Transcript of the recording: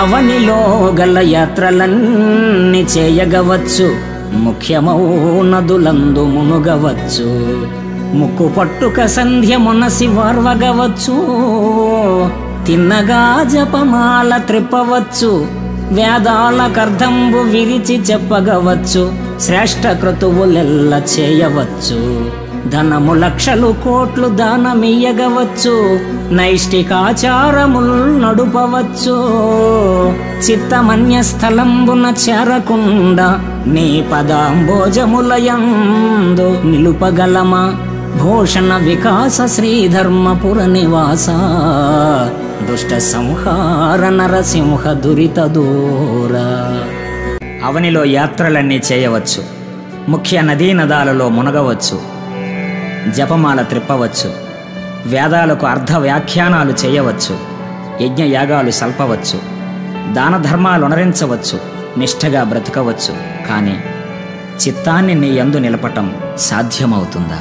అవనిలో గల యాత్రలన్నీ చేయగవచ్చు, ముఖ్యమౌ నదులందు మునుగవచ్చు. ముక్కు పట్టుక సంధ్య మునసి వార్వగవచ్చు, తిన్నగా జపమాల త్రిప్పవచ్చు. వేదాలకర్ధంబు విరిచి చెప్పగవచ్చు, శ్రేష్ఠ క్రతువులెల్ల చేయవచ్చు. ధనము లక్షలు కోట్లు దానమియ్యగవచ్చు, నైష్టికాచారముల్ నడుపవచ్చు. చిత్తమన్య స్థలంబున చేరకుండా నీ పదాంబోజములయందు నిలుపగలమా. భూషణ వికాస శ్రీధర్మపుర నివాస, దుష్ట సంహార నరసింహ దురిత దూర. అవనిలో యాత్రలన్నీ చేయవచ్చు, ముఖ్య నదీ నదాలలో మునగవచ్చు, జపమాల త్రిప్పవచ్చు, వేదాలకు అర్ధ వ్యాఖ్యానాలు చేయవచ్చు, యజ్ఞయాగాలు సల్పవచ్చు, దాన ధర్మాలు అనరించవచ్చు, నిష్ఠగా బ్రతకవచ్చు. కానీ చిత్తాన్ని నీ యందు నిలపటం సాధ్యమవుతుందా?